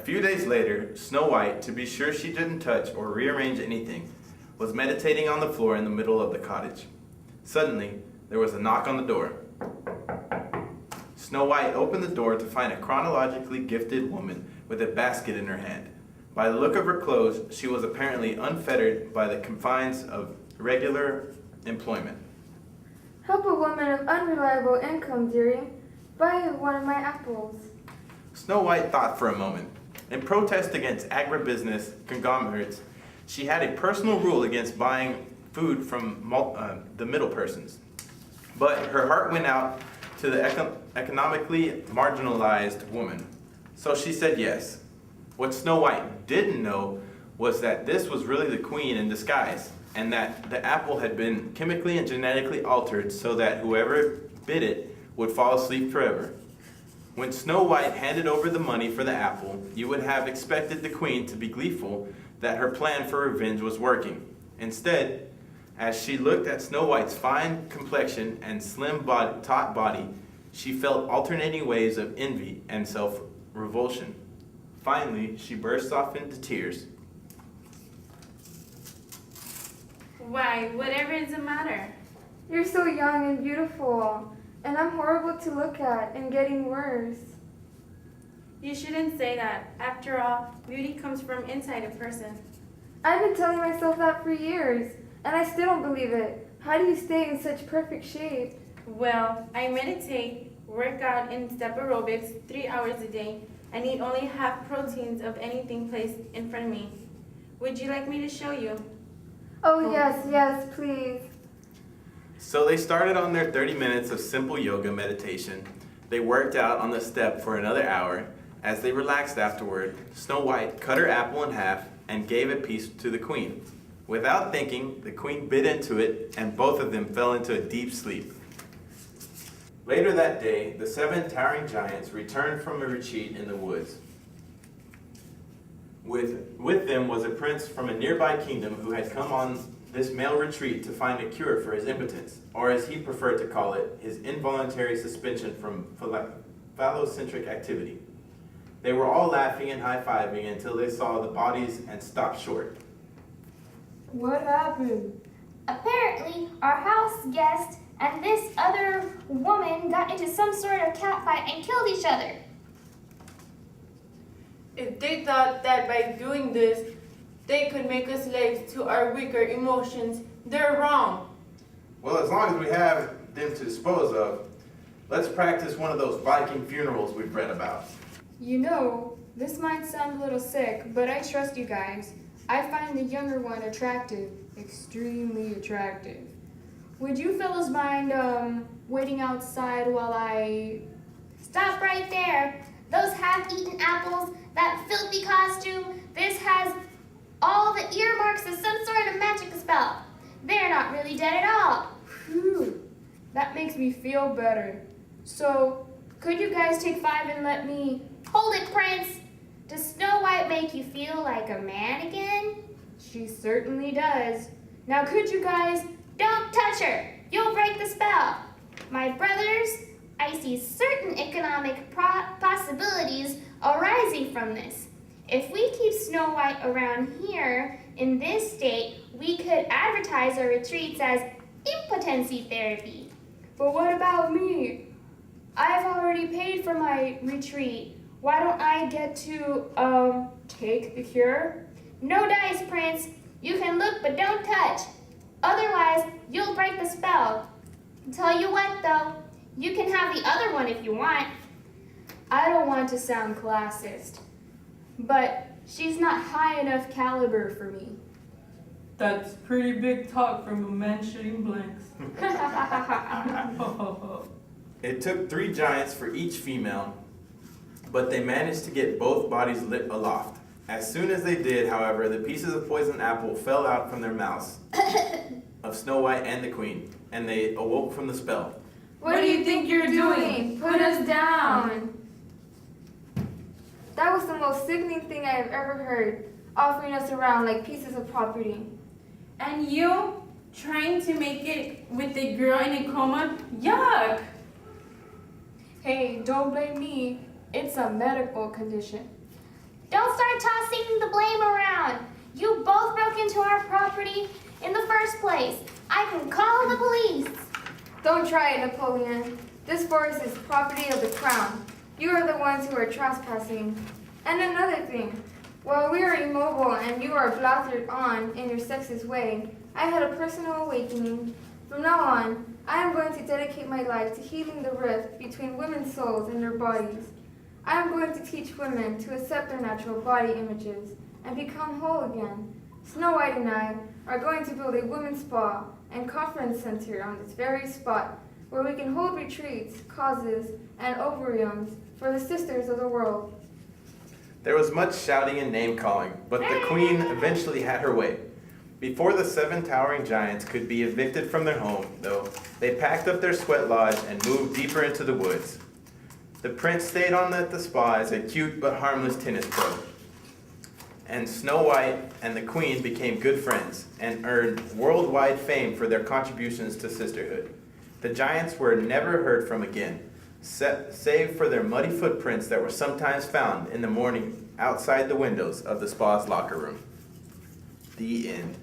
few days later, Snow White, to be sure she didn't touch or rearrange anything, was meditating on the floor in the middle of the cottage. Suddenly, there was a knock on the door. Snow White opened the door to find a chronologically gifted woman with a basket in her hand. By the look of her clothes, she was apparently unfettered by the confines of regular employment. Help a woman of unreliable income, dearie. Buy one of my apples. Snow White thought for a moment. In protest against agribusiness conglomerates, she had a personal rule against buying food from the middle persons. But her heart went out to the economically marginalized woman. So she said yes. What Snow White didn't know was that this was really the queen in disguise, and that the apple had been chemically and genetically altered so that whoever bit it would fall asleep forever. When Snow White handed over the money for the apple, you would have expected the queen to be gleeful that her plan for revenge was working. Instead, as she looked at Snow White's fine complexion and slim taut body, she felt alternating waves of envy and self-revulsion. Finally, she burst off into tears. Why, whatever is the matter? You're so young and beautiful, and I'm horrible to look at and getting worse. You shouldn't say that. After all, beauty comes from inside a person. I've been telling myself that for years, and I still don't believe it. How do you stay in such perfect shape? Well, I meditate, work out in step aerobics 3 hours a day, and eat only half proteins of anything placed in front of me. Would you like me to show you? Oh, yes, please. So they started on their 30 minutes of simple yoga meditation. They worked out on the step for another hour. As they relaxed afterward, Snow White cut her apple in half and gave a piece to the queen. Without thinking, the queen bit into it, and both of them fell into a deep sleep. Later that day, the 7 towering giants returned from a retreat in the woods. With them was a prince from a nearby kingdom who had come on this male retreat to find a cure for his impotence, or as he preferred to call it, his involuntary suspension from phallocentric activity. They were all laughing and high-fiving until they saw the bodies and stopped short. What happened? Apparently, our house guest and this other woman got into some sort of catfight and killed each other. If they thought that by doing this, they could make us slaves to our weaker emotions, they're wrong. Well, as long as we have them to dispose of, let's practice one of those Viking funerals we've read about. You know, this might sound a little sick, but I trust you guys. I find the younger one attractive, extremely attractive. Would you fellas mind, waiting outside while I... Stop right there. Those half-eaten apples, that filthy costume, this has all the earmarks of some sort of magic spell. They're not really dead at all. Phew, that makes me feel better. So, could you guys take 5 and let me... Hold it, Prince. Does Snow White make you feel like a man again? She certainly does. Now could you guys... Don't touch her. You'll break the spell. My brothers, I see certain economic possibilities arising from this. If we keep Snow White around here in this state, we could advertise our retreats as impotency therapy. But what about me? I've already paid for my retreat. Why don't I get to, take the cure? No dice, Prince. You can look, but don't touch. Otherwise, you'll break the spell. Tell you what, though, you can have the other one if you want. I don't want to sound classist, but she's not high enough caliber for me. That's pretty big talk from a man shooting blanks. It took 3 giants for each female, but they managed to get both bodies lit aloft. As soon as they did, however, the pieces of poisoned apple fell out from their mouths of Snow White and the Queen, and they awoke from the spell. What do you think you're doing? Put us down. That was the most sickening thing I have ever heard, offering us around like pieces of property. And you, trying to make it with a girl in a coma? Yuck! Hey, don't blame me. It's a medical condition. Don't start tossing the blame around. You both broke into our property in the first place. I can call the police. Don't try it, Napoleon. This forest is property of the crown. You are the ones who are trespassing. And another thing, while we are immobile and you are blathered on in your sexist way, I had a personal awakening. From now on, I am going to dedicate my life to healing the rift between women's souls and their bodies. I am going to teach women to accept their natural body images and become whole again. Snow White and I are going to build a women's spa and conference center on this very spot where we can hold retreats, causes, and ovariums for the sisters of the world. There was much shouting and name-calling, but the queen eventually had her way. Before the 7 towering giants could be evicted from their home, though, they packed up their sweat lodge and moved deeper into the woods. The prince stayed on at the spa as a cute but harmless tennis pro. And Snow White and the queen became good friends and earned worldwide fame for their contributions to sisterhood. The giants were never heard from again, save for their muddy footprints that were sometimes found in the morning outside the windows of the spa's locker room. The end.